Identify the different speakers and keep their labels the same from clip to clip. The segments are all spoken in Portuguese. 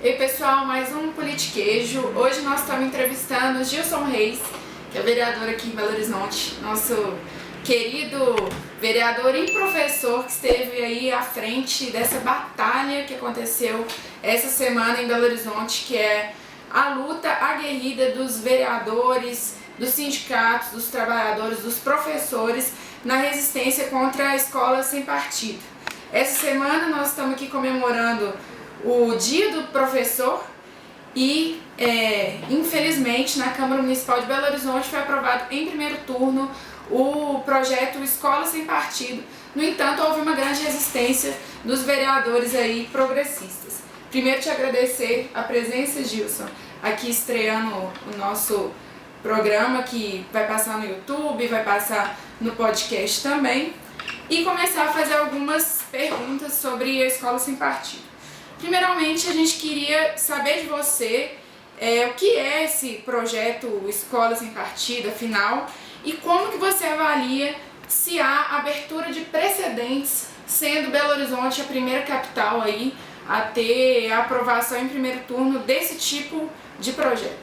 Speaker 1: Ei pessoal, mais um Politiquejo. Hoje nós estamos entrevistando Gilson Reis, que é vereador aqui em Belo Horizonte, nosso querido vereador e professor que esteve aí à frente dessa batalha que aconteceu essa semana em Belo Horizonte, que é a luta aguerrida dos vereadores, dos sindicatos, dos trabalhadores, dos professores na resistência contra a escola sem partido. Essa semana nós estamos aqui comemorando o Dia do Professor e, infelizmente, na Câmara Municipal de Belo Horizonte foi aprovado em primeiro turno o projeto Escola Sem Partido. No entanto, houve uma grande resistência dos vereadores aí progressistas. Primeiro, te agradecer a presença, Gilson, aqui estreando o nosso programa que vai passar no YouTube, vai passar no podcast também, e começar a fazer algumas perguntas sobre a Escola Sem Partido. Primeiramente, a gente queria saber de você o que é esse projeto Escola Sem Partido, afinal, e como que você avalia se há abertura de precedentes, sendo Belo Horizonte a primeira capital aí a ter a aprovação em primeiro turno desse tipo de projeto.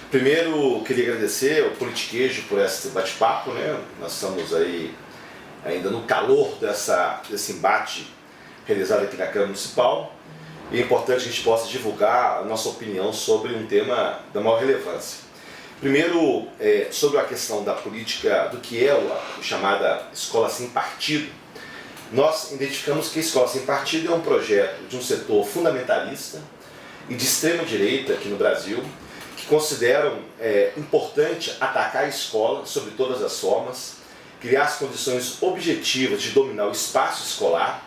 Speaker 2: Primeiro, queria agradecer ao Politiquejo por esse bate-papo, né? Nós estamos aí ainda no calor desse embate realizado aqui na Câmara Municipal. E é importante que a gente possa divulgar a nossa opinião sobre um tema da maior relevância. Primeiro, sobre a questão da política, do que é a chamada Escola Sem Partido, nós identificamos que a Escola Sem Partido é um projeto de um setor fundamentalista e de extrema direita aqui no Brasil, que consideram importante atacar a escola sobre todas as formas, criar as condições objetivas de dominar o espaço escolar,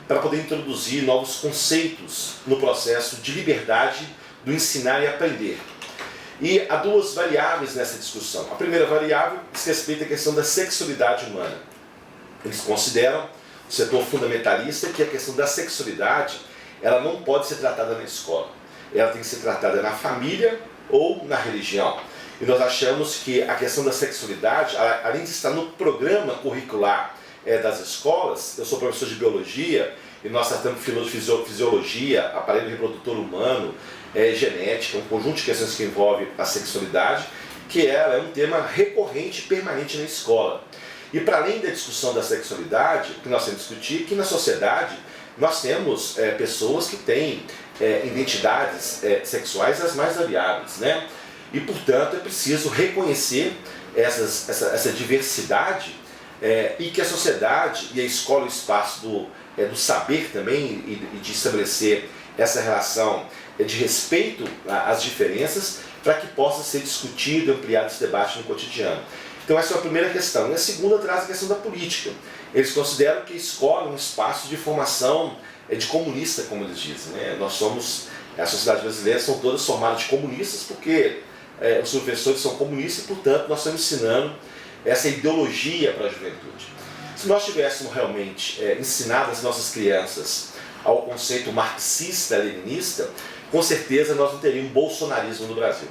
Speaker 2: para poder introduzir novos conceitos no processo de liberdade do ensinar e aprender. E há duas variáveis nessa discussão. A primeira variável diz respeito à questão da sexualidade humana. Eles consideram, o setor fundamentalista, que a questão da sexualidade ela não pode ser tratada na escola. Ela tem que ser tratada na família ou na religião. E nós achamos que a questão da sexualidade, além de estar no programa curricular das escolas, eu sou professor de biologia e nós tratamos fisiologia, aparelho reprodutor humano, genética, um conjunto de questões que envolvem a sexualidade, que ela é um tema recorrente e permanente na escola. E para além da discussão da sexualidade, o que nós temos que discutir, que na sociedade nós temos pessoas que têm identidades sexuais as mais variáveis, né? E portanto é preciso reconhecer essa diversidade e que a sociedade e a escola, o espaço do saber também e de estabelecer essa relação de respeito às diferenças para que possa ser discutido e ampliado esse debate no cotidiano. Então essa é a primeira questão. E a segunda traz a questão da política. Eles consideram que a escola é um espaço de formação de comunista, como eles dizem, né? Nós somos, a sociedade brasileira são todas formadas de comunistas porque os professores são comunistas e portanto nós estamos ensinando essa ideologia para a juventude. Se nós tivéssemos realmente ensinado as nossas crianças ao conceito marxista-leninista, com certeza nós não teríamos bolsonarismo no Brasil.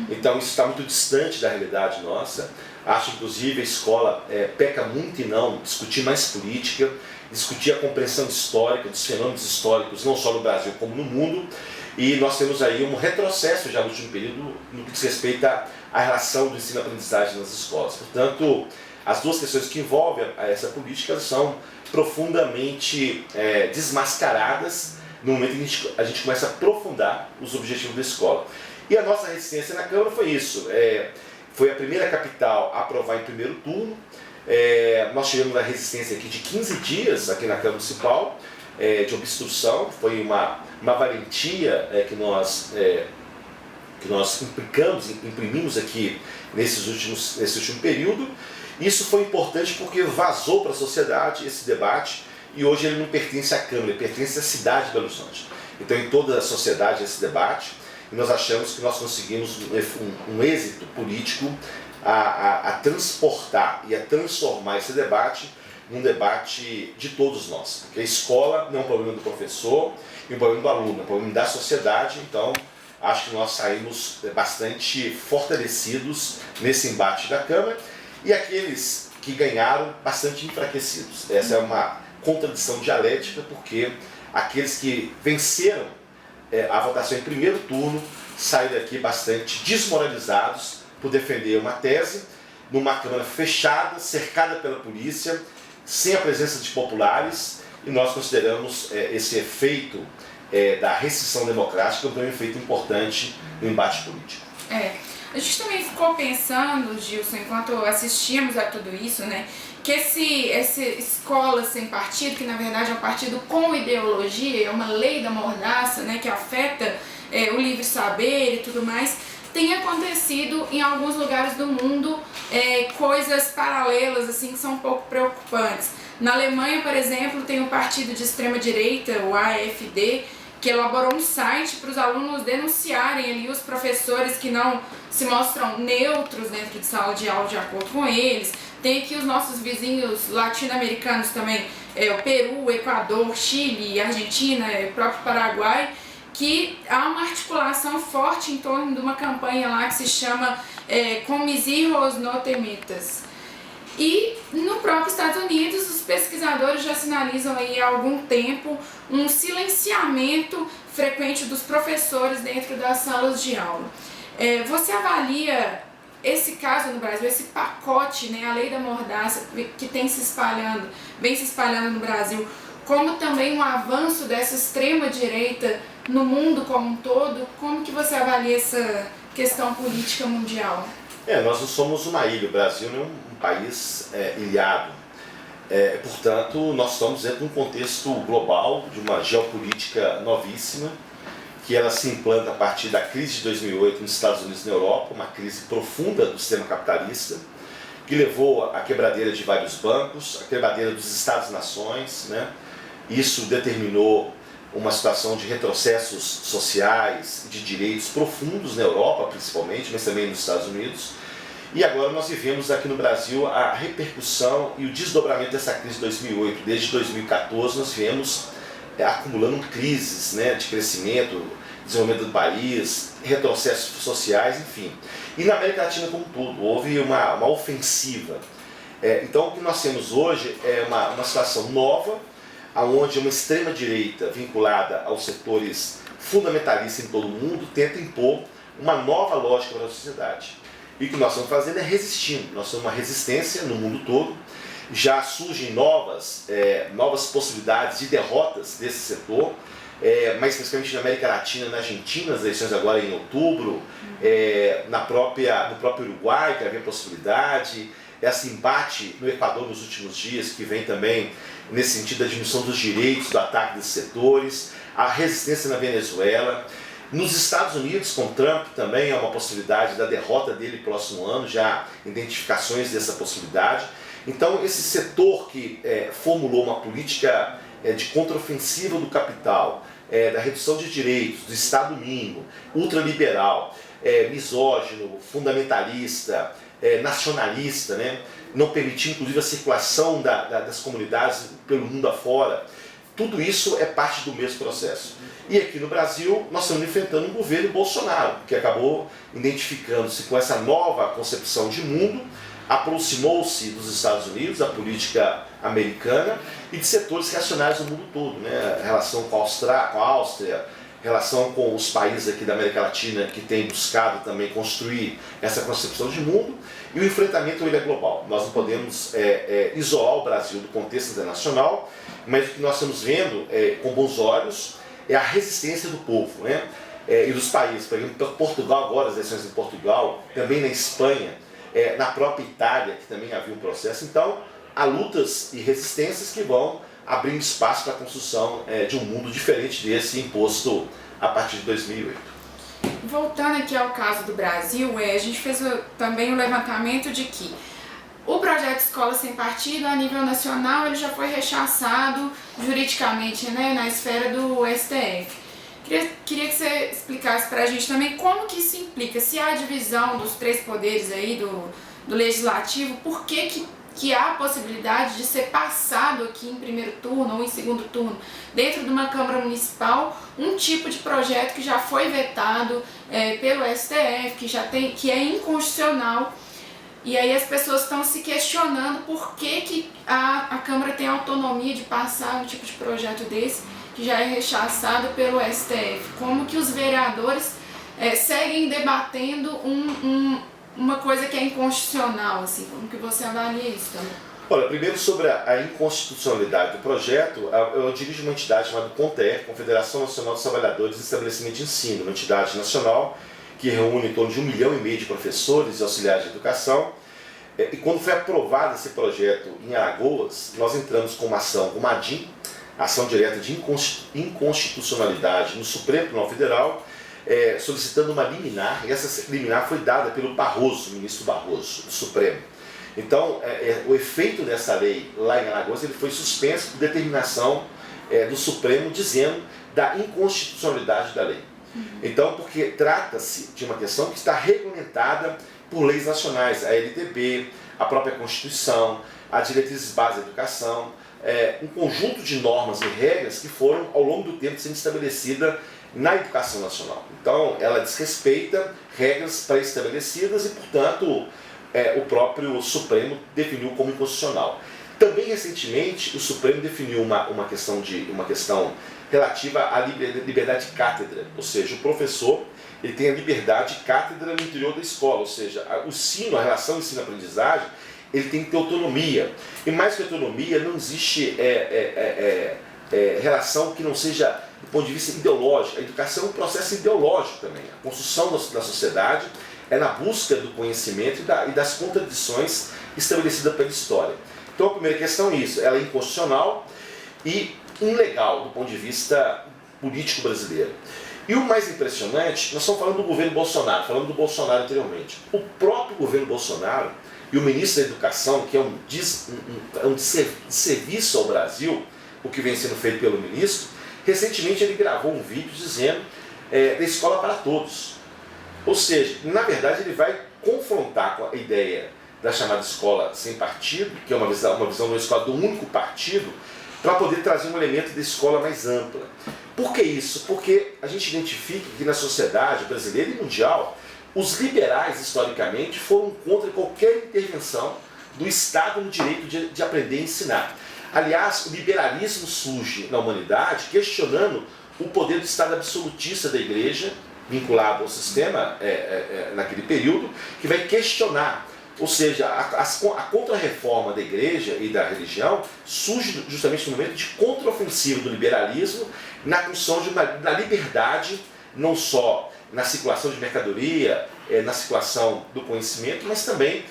Speaker 2: Então isso está muito distante da realidade nossa. Acho inclusive a escola peca muito em não discutir mais política, discutir a compreensão histórica dos fenômenos históricos, não só no Brasil como no mundo. E nós temos aí um retrocesso já no último período no que diz respeito à relação do ensino-aprendizagem nas escolas. Portanto, as duas questões que envolvem essa política são profundamente desmascaradas no momento em que a gente começa a aprofundar os objetivos da escola. E a nossa resistência na Câmara foi isso. Foi a primeira capital a aprovar em primeiro turno. Nós tivemos uma resistência aqui de 15 dias aqui na Câmara Municipal, de obstrução. Foi uma valentia que nós imprimimos aqui nesse último período. Isso foi importante porque vazou para a sociedade esse debate e hoje ele não pertence à Câmara, ele pertence à cidade de Belo Horizonte. Então em toda a sociedade esse debate, e nós achamos que nós conseguimos um êxito político a transportar e a transformar esse debate num debate de todos nós. Porque a escola não é um problema do professor e um problema do aluno, é um problema da sociedade. Então acho que nós saímos bastante fortalecidos nesse embate da Câmara e aqueles que ganharam bastante enfraquecidos. Essa é uma contradição dialética, porque aqueles que venceram a votação em primeiro turno, saíram daqui bastante desmoralizados por defender uma tese numa Câmara fechada, cercada pela polícia, sem a presença de populares, e nós consideramos esse efeito da restrição democrática um efeito importante no embate político.
Speaker 1: A gente também ficou pensando, Gilson, enquanto assistíamos a tudo isso, né, que essa escola sem partido, que na verdade é um partido com ideologia, é uma lei da mordaça, né, que afeta o livre saber e tudo mais, tem acontecido em alguns lugares do mundo coisas paralelas assim que são um pouco preocupantes. Na Alemanha, por exemplo, tem um partido de extrema direita, o AfD, que elaborou um site para os alunos denunciarem ali os professores que não se mostram neutros dentro de sala de aula de acordo com eles. Tem aqui os nossos vizinhos latino-americanos também, o Peru, o Equador, Chile, Argentina, o próprio Paraguai, que há uma articulação forte em torno de uma campanha lá que se chama Com mis hijos no te metas. E no próprio Estados Unidos, os pesquisadores já sinalizam aí há algum tempo um silenciamento frequente dos professores dentro das salas de aula. Você avalia esse caso no Brasil, esse pacote, né, a lei da mordaça que vem se espalhando no Brasil, como também um avanço dessa extrema direita no mundo como um todo? Como que você avalia essa questão política mundial?
Speaker 2: Nós não somos uma ilha, o Brasil não é um país ilhado. Portanto, nós estamos dentro de um contexto global, de uma geopolítica novíssima, que ela se implanta a partir da crise de 2008 nos Estados Unidos e na Europa, uma crise profunda do sistema capitalista, que levou à quebradeira de vários bancos, à quebradeira dos Estados-nações, né? Isso determinou uma situação de retrocessos sociais, de direitos profundos na Europa, principalmente, mas também nos Estados Unidos. E agora nós vivemos aqui no Brasil a repercussão e o desdobramento dessa crise de 2008. Desde 2014 nós viemos acumulando crises, né, de crescimento, desenvolvimento do país, retrocessos sociais, enfim. E na América Latina como um todo, houve uma ofensiva. Então o que nós temos hoje é uma situação nova, onde uma extrema-direita vinculada aos setores fundamentalistas em todo o mundo tenta impor uma nova lógica para a sociedade. E o que nós estamos fazendo é resistindo. Nós temos uma resistência no mundo todo. Já surgem novas possibilidades de derrotas desse setor, mais especificamente na América Latina, na Argentina, as eleições agora em outubro, no próprio Uruguai, que havia possibilidade, esse embate no Equador nos últimos dias, que vem também nesse sentido da diminuição dos direitos, do ataque desses setores, a resistência na Venezuela. Nos Estados Unidos, com Trump, também há uma possibilidade da derrota dele próximo ano, já identificações dessa possibilidade. Então, esse setor que formulou uma política de contraofensiva do capital, da redução de direitos, do Estado mínimo, ultraliberal, misógino, fundamentalista, nacionalista, né? Não permitir inclusive a circulação das comunidades pelo mundo afora, tudo isso é parte do mesmo processo. E aqui no Brasil nós estamos enfrentando um governo Bolsonaro, que acabou identificando-se com essa nova concepção de mundo, aproximou-se dos Estados Unidos, da política americana e de setores reacionários do mundo todo, né? Relação com a Áustria, relação com os países aqui da América Latina que têm buscado também construir essa concepção de mundo, e o enfrentamento ele é global. Nós não podemos isolar o Brasil do contexto internacional, mas o que nós estamos vendo com bons olhos é a resistência do povo, né? E dos países. Por exemplo, Portugal agora, as eleições em Portugal, também na Espanha, na própria Itália, que também havia um processo. Então, há lutas e resistências que vão abrindo espaço para a construção de um mundo diferente desse imposto a partir de 2008.
Speaker 1: Voltando aqui ao caso do Brasil, a gente fez também um levantamento de que o projeto Escola Sem Partido, a nível nacional, ele já foi rechaçado juridicamente, né, na esfera do STF. Queria que você explicasse para a gente também como que isso implica, se há a divisão dos três poderes aí do legislativo, por que há a possibilidade de ser passado aqui em primeiro turno ou em segundo turno, dentro de uma Câmara Municipal, um tipo de projeto que já foi vetado pelo STF, que é inconstitucional, e aí as pessoas estão se questionando por que a Câmara tem autonomia de passar um tipo de projeto desse, que já é rechaçado pelo STF. Como que os vereadores seguem debatendo uma coisa que é inconstitucional, assim, como que você avalia isso também?
Speaker 2: Olha, primeiro sobre a inconstitucionalidade do projeto, eu dirijo uma entidade chamada CONTER, Confederação Nacional dos Trabalhadores de Estabelecimento de Ensino, uma entidade nacional que reúne em torno de 1,5 milhão de professores e auxiliares de educação. E quando foi aprovado esse projeto em Alagoas, nós entramos com uma ação, uma ADIM, ação direta de inconstitucionalidade no Supremo Tribunal Federal, solicitando uma liminar, e essa liminar foi dada pelo Barroso, ministro Barroso, do Supremo. Então, o efeito dessa lei lá em Alagoas ele foi suspenso por determinação do Supremo dizendo da inconstitucionalidade da lei. Então, porque trata-se de uma questão que está regulamentada por leis nacionais, a LDB, a própria Constituição, a Diretrizes Básicas da Educação, um conjunto de normas e regras que foram, ao longo do tempo, sendo estabelecidas na educação nacional. Então, ela desrespeita regras pré-estabelecidas e, portanto, o próprio Supremo definiu como inconstitucional. Também, recentemente, o Supremo definiu uma questão relativa à liberdade de cátedra, ou seja, o professor ele tem a liberdade de cátedra no interior da escola, ou seja, o ensino, a relação ensino-aprendizagem, ele tem que ter autonomia. E mais que autonomia, não existe relação que não seja do ponto de vista ideológico. A educação é um processo ideológico também. A construção da sociedade é na busca do conhecimento e das contradições estabelecidas pela história. Então a primeira questão é isso, ela é inconstitucional e ilegal do ponto de vista político brasileiro. E o mais impressionante, nós estamos falando do governo Bolsonaro, falando do Bolsonaro anteriormente. O próprio governo Bolsonaro e o ministro da Educação, que é um desserviço ao Brasil, o que vem sendo feito pelo ministro, recentemente ele gravou um vídeo dizendo da escola para todos. Ou seja, na verdade ele vai confrontar com a ideia da chamada escola sem partido, que é uma visão de uma escola do único partido, para poder trazer um elemento de escola mais ampla. Por que isso? Porque a gente identifica que na sociedade brasileira e mundial, os liberais, historicamente, foram contra qualquer intervenção do Estado no direito de aprender e ensinar. Aliás, o liberalismo surge na humanidade questionando o poder do Estado absolutista da Igreja, vinculado ao sistema naquele período, que vai questionar. Ou seja, a contra-reforma da Igreja e da religião surge justamente no momento de contra-ofensiva do liberalismo na construção da liberdade, não só na circulação de mercadoria, na circulação do conhecimento, mas também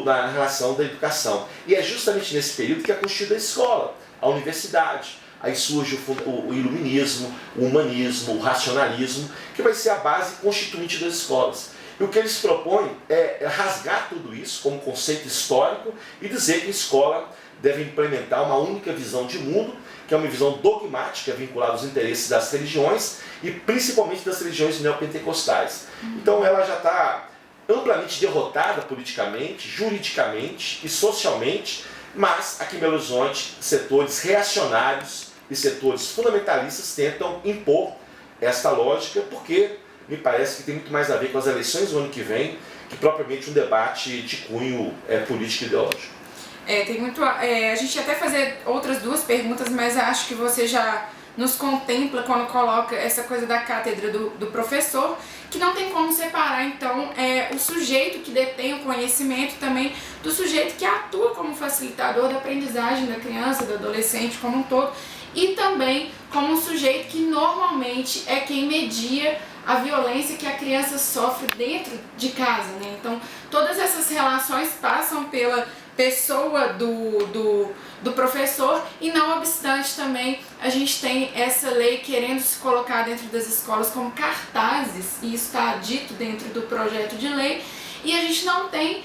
Speaker 2: na relação da educação. E é justamente nesse período que é constituída a escola, a universidade. Aí surge o iluminismo, o humanismo, o racionalismo, que vai ser a base constituinte das escolas. E o que eles propõem é rasgar tudo isso como conceito histórico e dizer que a escola deve implementar uma única visão de mundo, que é uma visão dogmática vinculada aos interesses das religiões e principalmente das religiões neopentecostais. Então ela já está amplamente derrotada politicamente, juridicamente e socialmente, mas aqui em Belo Horizonte setores reacionários e setores fundamentalistas tentam impor esta lógica, porque me parece que tem muito mais a ver com as eleições do ano que vem que propriamente um debate de cunho político e ideológico.
Speaker 1: Tem muito. A gente ia até fazer outras duas perguntas, mas acho que você já nos contempla quando coloca essa coisa da cátedra do professor, que não tem como separar, então, o sujeito que detém o conhecimento também do sujeito que atua como facilitador da aprendizagem da criança, do adolescente como um todo, e também como um sujeito que normalmente é quem media a violência que a criança sofre dentro de casa, né? Então, todas essas relações passam pela pessoa do professor e, não obstante, também a gente tem essa lei querendo se colocar dentro das escolas como cartazes, e isso está dito dentro do projeto de lei, e a gente não tem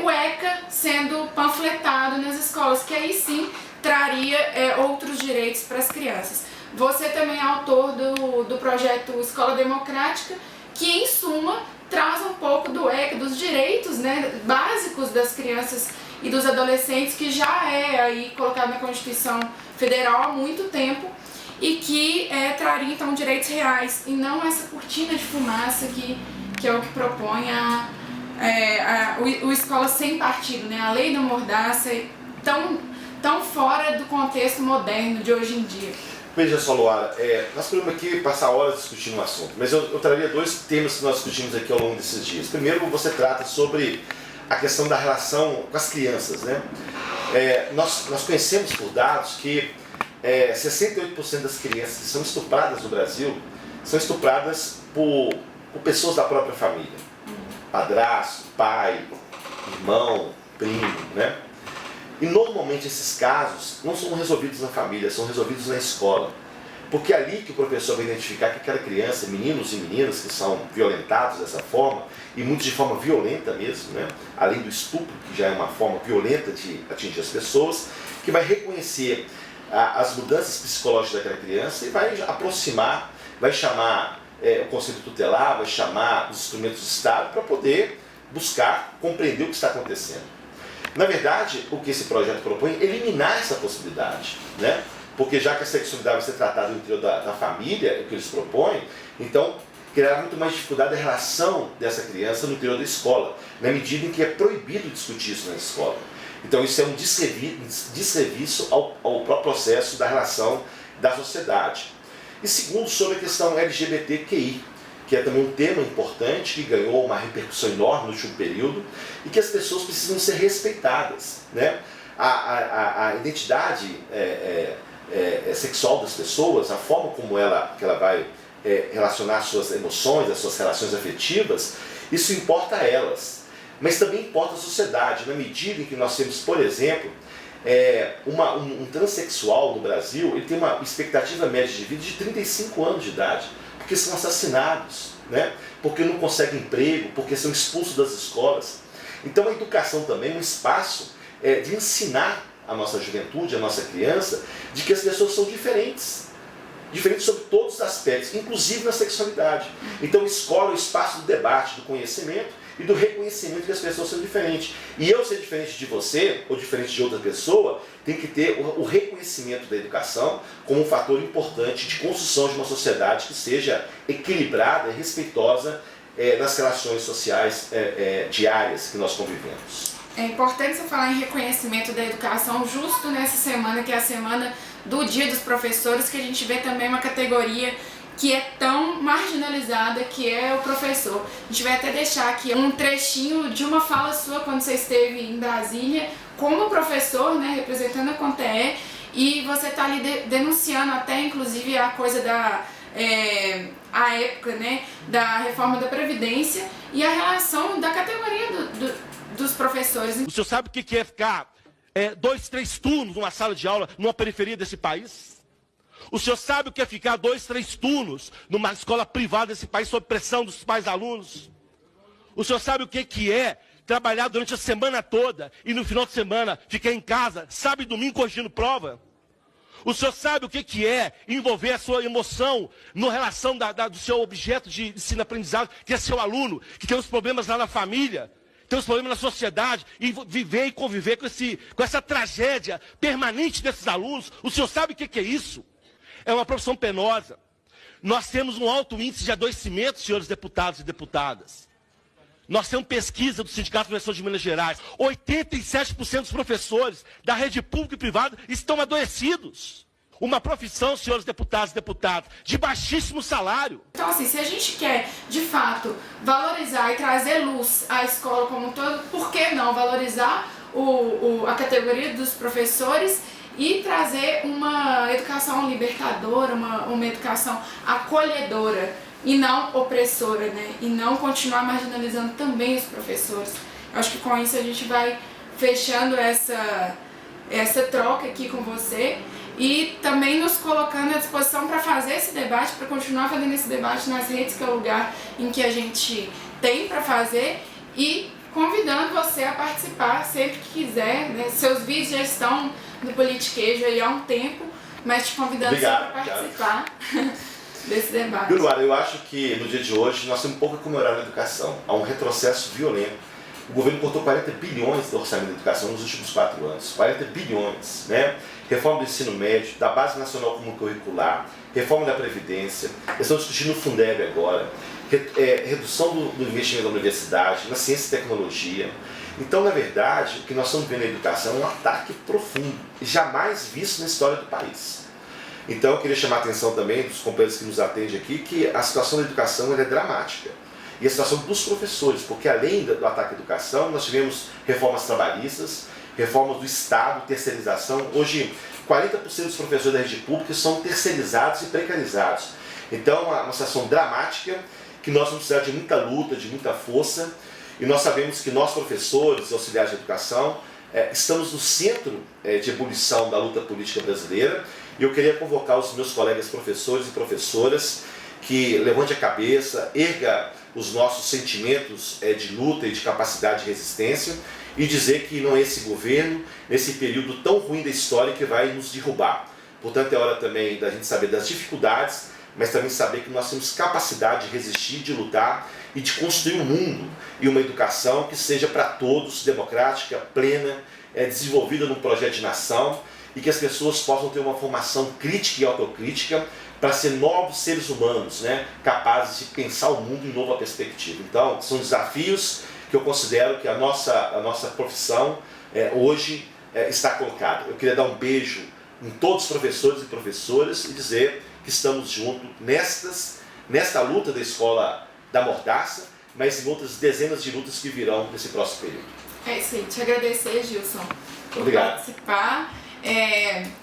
Speaker 1: o ECA sendo panfletado nas escolas, que aí sim traria outros direitos para as crianças. Você também é autor do projeto Escola Democrática, que em suma traz um pouco do ECA, dos direitos, né, básicos das crianças e dos adolescentes, que já é aí colocado na Constituição Federal há muito tempo e que traria então direitos reais e não essa cortina de fumaça que é o que propõe o Escola Sem Partido, né, a lei da mordaça tão fora do contexto moderno de hoje em dia.
Speaker 2: Veja só, Luara, nós podemos aqui passar horas discutindo um assunto, mas eu traria dois temas que nós discutimos aqui ao longo desses dias. Primeiro, você trata sobre a questão da relação com as crianças, né? Nós conhecemos por dados que 68% das crianças que são estupradas no Brasil são estupradas por pessoas da própria família. Padrasto, pai, irmão, primo, né? E normalmente esses casos não são resolvidos na família, são resolvidos na escola. Porque é ali que o professor vai identificar que aquela criança, meninos e meninas que são violentados dessa forma, e muitos de forma violenta mesmo, né? Além do estupro, que já é uma forma violenta de atingir as pessoas, que vai reconhecer as mudanças psicológicas daquela criança e vai aproximar, vai chamar o Conselho Tutelar, vai chamar os instrumentos do Estado para poder buscar compreender o que está acontecendo. Na verdade, o que esse projeto propõe é eliminar essa possibilidade, né? Porque já que a sexualidade vai ser tratada no interior da família, é o que eles propõem, então criar muito mais dificuldade a relação dessa criança no interior da escola, na medida em que é proibido discutir isso na escola. Então isso é um desserviço ao próprio processo da relação da sociedade. E segundo, sobre a questão LGBTQI, que é também um tema importante, que ganhou uma repercussão enorme no último período, e que as pessoas precisam ser respeitadas, né? A identidade sexual das pessoas, a forma como que ela vai relacionar as suas emoções, as suas relações afetivas, isso importa a elas. Mas também importa a sociedade, na medida em que nós temos, por exemplo, um transexual no Brasil, ele tem uma expectativa média de vida de 35 anos de idade, porque são assassinados, né? Porque não conseguem emprego, porque são expulsos das escolas. Então a educação também é um espaço de ensinar a nossa juventude, a nossa criança, de que as pessoas são diferentes sobre todos os aspectos, inclusive na sexualidade. Então a escola é o espaço do debate, do conhecimento e do reconhecimento que as pessoas são diferentes. E eu ser diferente de você, ou diferente de outra pessoa, tem que ter o reconhecimento da educação como um fator importante de construção de uma sociedade que seja equilibrada e respeitosa nas relações sociais diárias que nós convivemos.
Speaker 1: É importante você falar em reconhecimento da educação justo nessa semana, que é a semana do Dia dos Professores, que a gente vê também uma categoria que é tão marginalizada, que é o professor. A gente vai até deixar aqui um trechinho de uma fala sua quando você esteve em Brasília como professor, né, representando a CONTE, e você está ali denunciando até inclusive a coisa a época, né, da reforma da Previdência e a relação da categoria dos professores.
Speaker 3: O senhor sabe o que é ficar 2, 3 turnos numa sala de aula numa periferia desse país? O senhor sabe o que é ficar 2, 3 turnos numa escola privada desse país sob pressão dos pais alunos? O senhor sabe o que é trabalhar durante a semana toda e no final de semana ficar em casa, sábado e domingo corrigindo prova? O senhor sabe o que é envolver a sua emoção na relação do seu objeto de ensino-aprendizado, que é seu aluno, que tem os problemas lá na família, tem os problemas na sociedade, e viver e conviver com essa tragédia permanente desses alunos? O senhor sabe o que é isso? É uma profissão penosa. Nós temos um alto índice de adoecimento, senhores deputados e deputadas. Nós temos pesquisa do Sindicato de Professores de Minas Gerais. 87% dos professores da rede pública e privada estão adoecidos. Uma profissão, senhores deputados e deputadas, de baixíssimo salário.
Speaker 1: Então, assim, se a gente quer, de fato, valorizar e trazer luz à escola como um todo, por que não valorizar a categoria dos professores e trazer uma educação libertadora, uma educação acolhedora e não opressora, né? E não continuar marginalizando também os professores. Eu acho que com isso a gente vai fechando essa troca aqui com você e também nos colocando à disposição para fazer esse debate, para continuar fazendo esse debate nas redes, que é o lugar em que a gente tem para fazer, e convidando você a participar sempre que quiser, né? Seus vídeos já estão no Politiquejo aí há um tempo, mas te convidando para participar desse debate.
Speaker 2: Luara, eu acho que no dia de hoje nós temos pouco a comemorar na educação. Há um retrocesso violento. O governo cortou 40 bilhões do orçamento da educação nos últimos 4 anos. 40 bilhões, né? Reforma do ensino médio, da Base Nacional Comum Curricular, reforma da Previdência, estão discutindo o Fundeb agora, redução do investimento da universidade, na ciência e tecnologia. Então, na verdade, o que nós estamos vendo na educação é um ataque profundo, jamais visto na história do país. Então eu queria chamar a atenção também dos companheiros que nos atendem aqui, que a situação da educação ela é dramática. E a situação dos professores, porque além do ataque à educação, nós tivemos reformas trabalhistas, reformas do Estado, terceirização. Hoje, 40% dos professores da rede pública são terceirizados e precarizados. Então, é uma situação dramática, que nós vamos precisar de muita luta, de muita força, e nós sabemos que nós, professores, auxiliares de educação, estamos no centro de ebulição da luta política brasileira, e eu queria convocar os meus colegas professores e professoras que levante a cabeça, erga os nossos sentimentos de luta e de capacidade de resistência, e dizer que não é esse governo, nesse período tão ruim da história, que vai nos derrubar. Portanto, é hora também da gente saber das dificuldades, mas também saber que nós temos capacidade de resistir, de lutar e de construir um mundo e uma educação que seja para todos, democrática, plena, desenvolvida num projeto de nação, e que as pessoas possam ter uma formação crítica e autocrítica para ser novos seres humanos, né, capazes de pensar o mundo em nova perspectiva. Então, são desafios que eu considero que a nossa profissão hoje está colocada. Eu queria dar um beijo em todos os professores e professoras e dizer que estamos juntos nesta luta da escola da mordaça, mas em outras dezenas de lutas que virão nesse próximo período.
Speaker 1: É isso aí, te agradecer, Gilson, por
Speaker 2: Obrigado.
Speaker 1: Participar,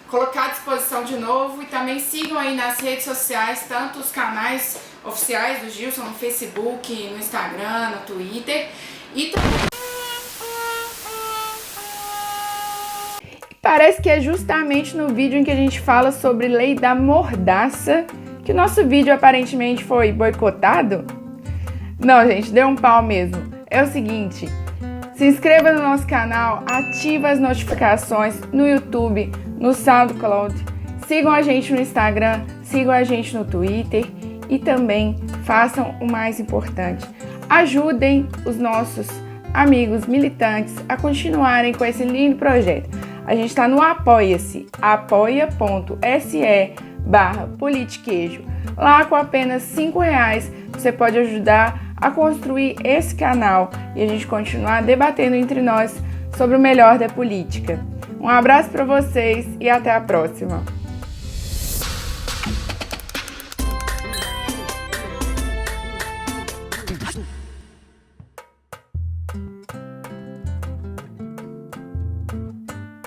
Speaker 1: colocar à disposição de novo, e também sigam aí nas redes sociais, tanto os canais oficiais do Gilson no Facebook, no Instagram, no Twitter, e parece que é justamente no vídeo em que a gente fala sobre lei da mordaça que o nosso vídeo aparentemente foi boicotado. Não, gente, deu um pau mesmo. É o seguinte, se inscreva no nosso canal, ativa as notificações no YouTube, no SoundCloud, sigam a gente no Instagram, sigam a gente no Twitter e também façam o mais importante, ajudem os nossos amigos militantes a continuarem com esse lindo projeto. A gente está no Apoia-se, apoia.se/politiquejo. Lá com apenas R$5 você pode ajudar a construir esse canal e a gente continuar debatendo entre nós sobre o melhor da política. Um abraço para vocês e até a próxima!